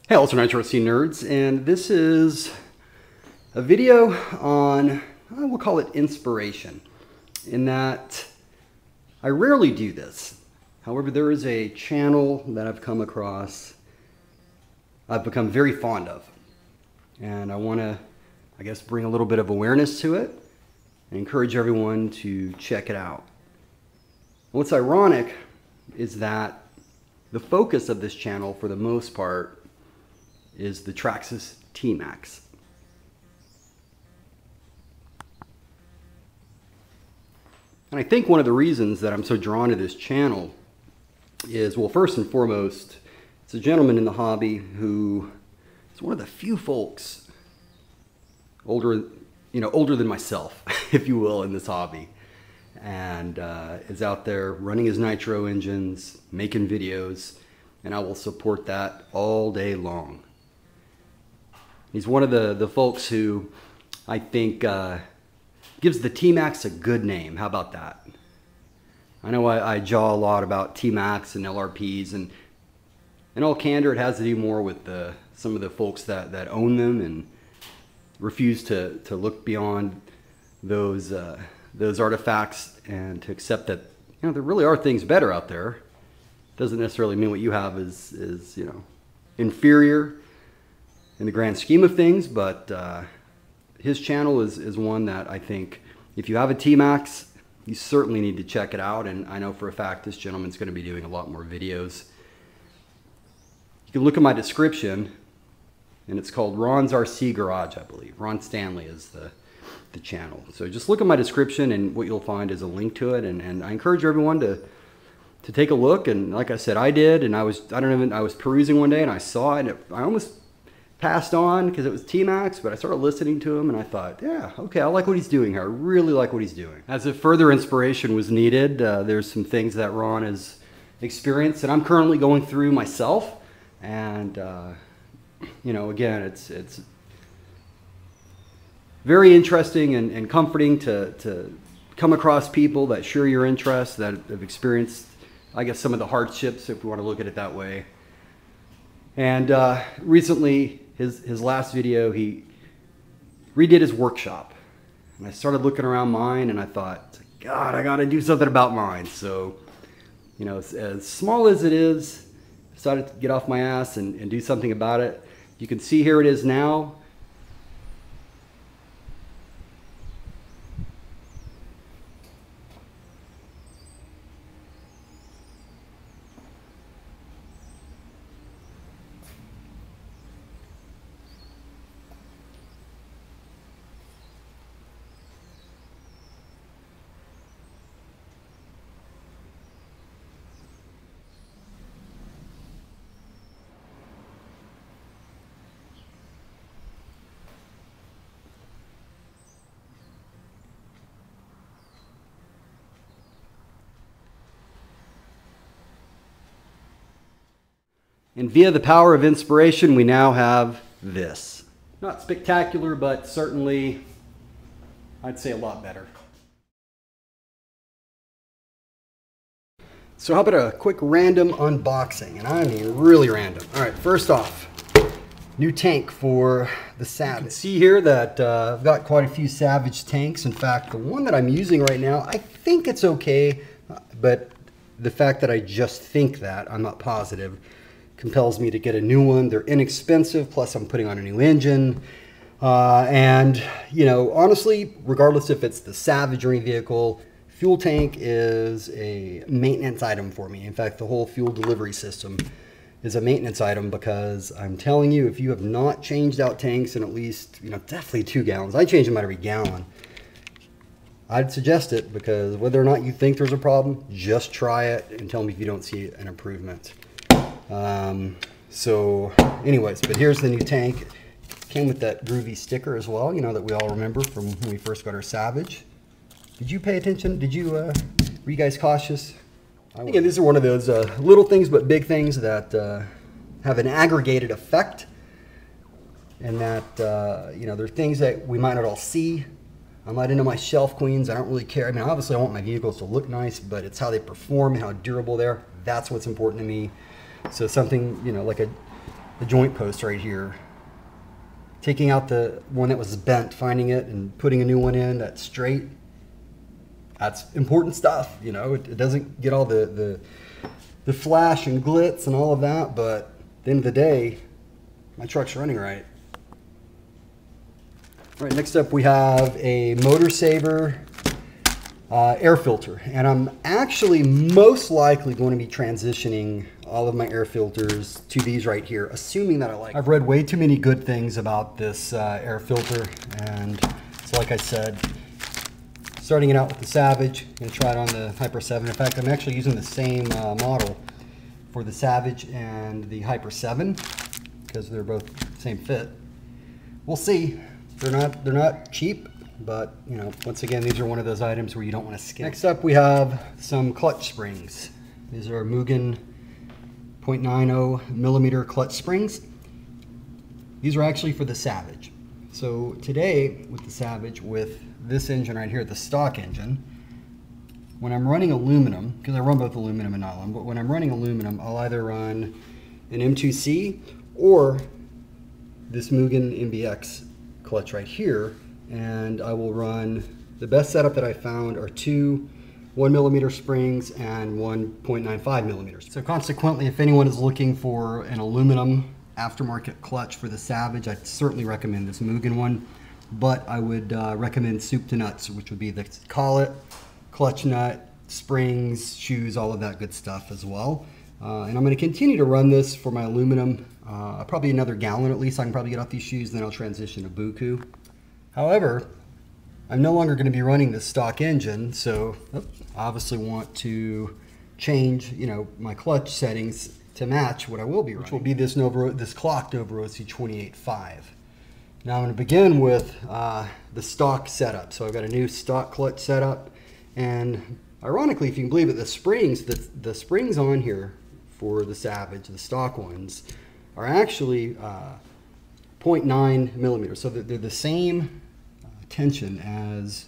Hey, also Nitro nerds, and this is a video on, we'll call it inspiration, in that I rarely do this. However, there is a channel that I've come across, I've become very fond of, and I want to, I guess, bring a little bit of awareness to it and encourage everyone to check it out. What's ironic is that the focus of this channel, for the most part, is the Traxxas T-Max. And I think one of the reasons that I'm so drawn to this channel is, well, first and foremost, it's a gentleman in the hobby who is one of the few folks older than myself, if you will, in this hobby, and is out there running his Nitro engines, making videos, and I will support that all day long. He's one of the folks who I think gives the T-Max a good name. How about that? I know I jaw a lot about T-Max and LRPs, and in all candor, it has to do more with some of the folks that own them and refuse to look beyond those artifacts and to accept that there really are things better out there. Doesn't necessarily mean what you have is inferior in the grand scheme of things, but his channel is one that I think if you have a T-Max, you certainly need to check it out, and I know for a fact this gentleman's going to be doing a lot more videos. You can look at my description, and it's called Ron's RC Garage, I believe. Ron Stanley is the channel. So just look at my description, and what you'll find is a link to it, and I encourage everyone to take a look. And like I said, I did, and I was perusing one day and I saw it, and I almost passed on because it was T-Max, but I started listening to him and I thought, yeah, okay, I like what he's doing here. I really like what he's doing. As if further inspiration was needed, there's some things that Ron has experienced and I'm currently going through myself. And, again, it's very interesting and comforting to come across people that share your interests, that have experienced, I guess, some of the hardships, if we want to look at it that way. And recently, his last video, he redid his workshop. And I started looking around mine and I thought, God, I gotta do something about mine. So, as small as it is, I decided to get off my ass and do something about it. You can see here it is now. And via the power of inspiration, we now have this. Not spectacular, but certainly, I'd say a lot better. So how about a quick random unboxing? And I mean really random. All right, first off, new tank for the Savage. You can see here that I've got quite a few Savage tanks. In fact, the one that I'm using right now, I think it's okay, but the fact that I just think that, I'm not positive, compels me to get a new one. They're inexpensive, plus I'm putting on a new engine. And, honestly, regardless if it's the Savage or any vehicle, fuel tank is a maintenance item for me. In fact, the whole fuel delivery system is a maintenance item, because I'm telling you, if you have not changed out tanks in at least, definitely 2 gallons, I change them out every gallon. I'd suggest it, because whether or not you think there's a problem, just try it and tell me if you don't see an improvement. So anyways, but here's the new tank. Came with that groovy sticker as well, that we all remember from when we first got our Savage. Did you pay attention? Were you guys cautious? Again, these are one of those little things but big things that have an aggregated effect, and that they're things that we might not all see. I'm not into my shelf queens. I don't really care. I mean, obviously I want my vehicles to look nice, but it's how they perform and how durable they are. That's what's important to me. So something, like a the joint post right here, taking out the one that was bent, finding it and putting a new one in that's straight. That's important stuff, you know. It doesn't get all the flash and glitz and all of that, but at the end of the day, my truck's running right. All right, next up we have a Motor Saver air filter, and I'm actually most likely going to be transitioning all of my air filters to these right here, assuming that I like them. I've read way too many good things about this air filter, and so like I said, starting it out with the Savage, I'm going to try it on the Hyper 7. In fact, I'm actually using the same model for the Savage and the Hyper 7 because they're both same fit. We'll see. They're not cheap, but you know, once again, these are one of those items where you don't want to skip. Next up, we have some clutch springs. These are Mugen 0.90 millimeter clutch springs. These are actually for the Savage. So today with the Savage, with this engine right here, the stock engine, when I'm running aluminum, because I run both aluminum and nylon, but when I'm running aluminum, I'll either run an M2C or this Mugen MBX clutch right here, and I will run, the best setup that I found are two 1 millimeter springs and 1.95 millimeters. So consequently, if anyone is looking for an aluminum aftermarket clutch for the Savage, I'd certainly recommend this Mugen one, but I would recommend soup to nuts, which would be the collet, clutch nut, springs, shoes, all of that good stuff as well. And I'm going to continue to run this for my aluminum, probably another gallon at least. I can probably get off these shoes, then I'll transition to Buku. However, I'm no longer going to be running the stock engine, so I obviously want to change, you know, my clutch settings to match what I will be running, which will be this clocked Novorossy 28.5. Now I'm going to begin with the stock setup. So I've got a new stock clutch setup, and ironically, if you can believe it, the springs on here for the Savage, the stock ones, are actually 0.9 millimeters. So they're the same tension as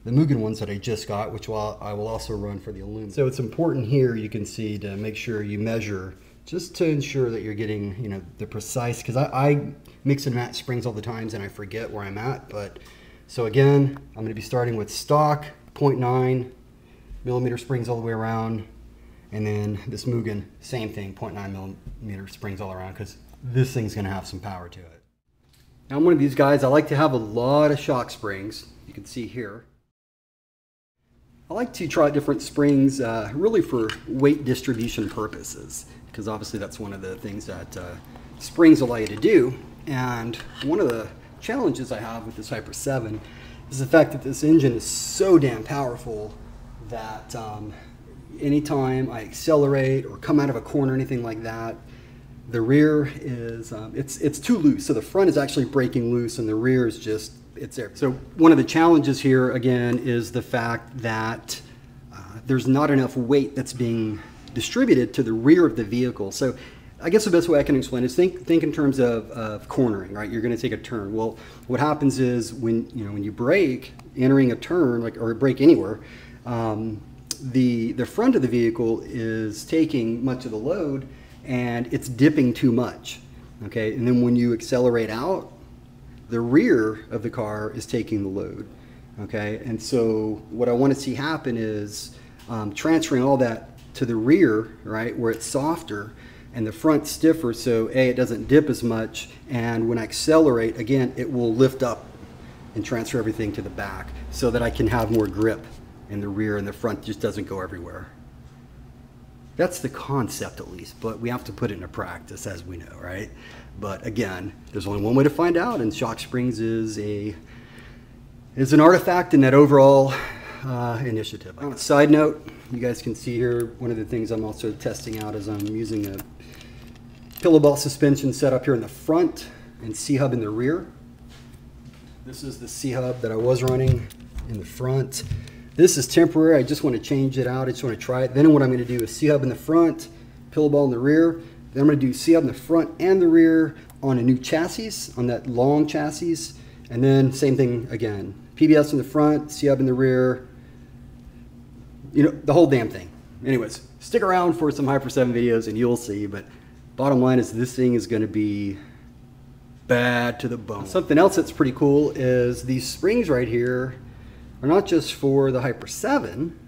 the Mugen ones that I just got, which I will also run for the aluminum. So it's important here, you can see, to make sure you measure just to ensure that you're getting, you know, the precise, because I mix and match springs all the times and I forget where I'm at. But so again, I'm going to be starting with stock 0.9 millimeter springs all the way around, and then this Mugen, same thing, 0.9 millimeter springs all around, because this thing's going to have some power to it. Now I'm one of these guys, I like to have a lot of shock springs. You can see here. I like to try different springs really for weight distribution purposes, because obviously that's one of the things that springs allow you to do. And one of the challenges I have with this Hyper 7 is the fact that this engine is so damn powerful that anytime I accelerate or come out of a corner or anything like that, the rear is, it's too loose. So the front is actually breaking loose and the rear is just, it's there. So one of the challenges here, again, is the fact that there's not enough weight that's being distributed to the rear of the vehicle. So I guess the best way I can explain is think in terms of cornering, right? You're going to take a turn. Well, what happens is when you brake, entering a turn, or brake anywhere, the front of the vehicle is taking much of the load and it's dipping too much, okay? And then when you accelerate out, the rear of the car is taking the load, okay? And so what I want to see happen is transferring all that to the rear, right, where it's softer, and the front stiffer, so A, it doesn't dip as much, and when I accelerate, again, it will lift up and transfer everything to the back so that I can have more grip in the rear and the front just doesn't go everywhere. That's the concept at least, but we have to put it into practice, as we know, right? But again, there's only one way to find out, and shock springs is an artifact in that overall initiative. On a side note, you guys can see here, one of the things I'm also testing out is I'm using a pillow ball suspension setup here in the front and C-hub in the rear. This is the C-hub that I was running in the front. This is temporary, I just want to change it out, I just want to try it. Then what I'm going to do is C-hub in the front, pillow ball in the rear. Then I'm going to do C-hub in the front and the rear on a new chassis, on that long chassis. And then same thing again, PBS in the front, C-hub in the rear, you know, the whole damn thing. Anyways, stick around for some Hyper 7 videos and you'll see, but Bottom line is this thing is going to be bad to the bone. Something else that's pretty cool is these springs right here are not just for the Hyper 7.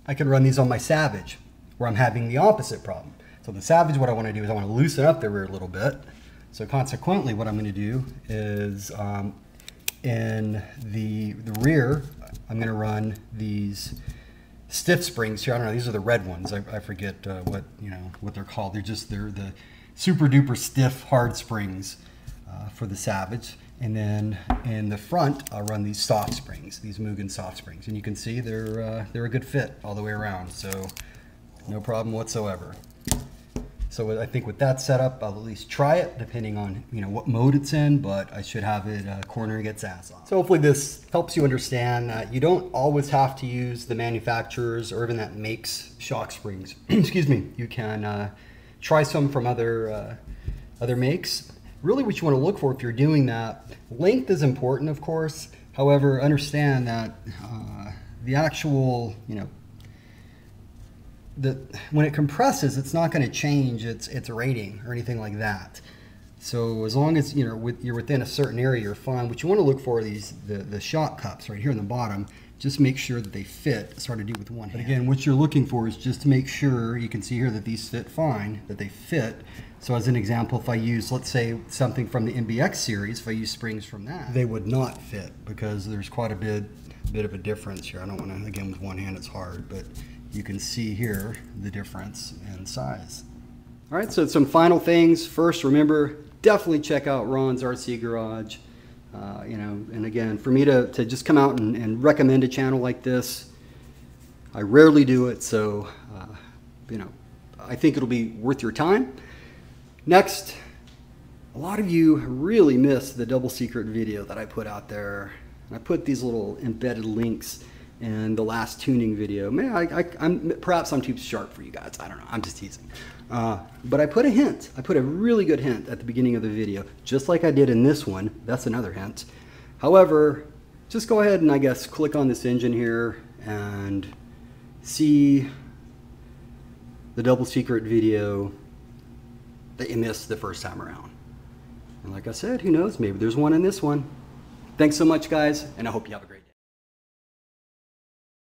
I can run these on my Savage, where I'm having the opposite problem. So the Savage, what I want to do is I want to loosen up the rear a little bit. So consequently, what I'm going to do is in the rear, I'm going to run these stiff springs here. I don't know, these are the red ones. I forget what they're called. They're the super duper stiff hard springs for the Savage. And then in the front, I'll run these soft springs, these Mugen soft springs. And you can see they're a good fit all the way around. So no problem whatsoever. So I think with that setup, I'll at least try it, depending on what mode it's in, but I should have it cornering its ass off. So hopefully this helps you understand that you don't always have to use the manufacturers or even that makes shock springs. Excuse me. You can try some from other makes. Really what you want to look for if you're doing that, length is important, of course. However, understand that the actual, when it compresses, it's not going to change its rating or anything like that. So as long as you're within a certain area, you're fine. What you want to look for are the shock cups right here in the bottom. Just make sure that they fit. It's hard to do with one hand. But again, what you're looking for is just to make sure, you can see here that these fit fine, that they fit. So as an example, if I use, let's say, something from the MBX series, if I use springs from that, they would not fit because there's quite a bit of a difference here. I don't want to, again, with one hand it's hard, but you can see here the difference in size. All right, so some final things. First, remember, definitely check out Ron's RC Garage. And again, for me to just come out and recommend a channel like this, I rarely do it, so I think it'll be worth your time. Next, a lot of you really missed the double secret video that I put out there. I put these little embedded links in the last tuning video. Perhaps I'm too sharp for you guys. I don't know. I'm just teasing. But I put a hint. I put a really good hint at the beginning of the video, just like I did in this one. That's another hint. However, just go ahead and I guess click on this engine here and see the double secret video that you missed the first time around. And like I said, who knows? Maybe there's one in this one. Thanks so much, guys, and I hope you have a great day.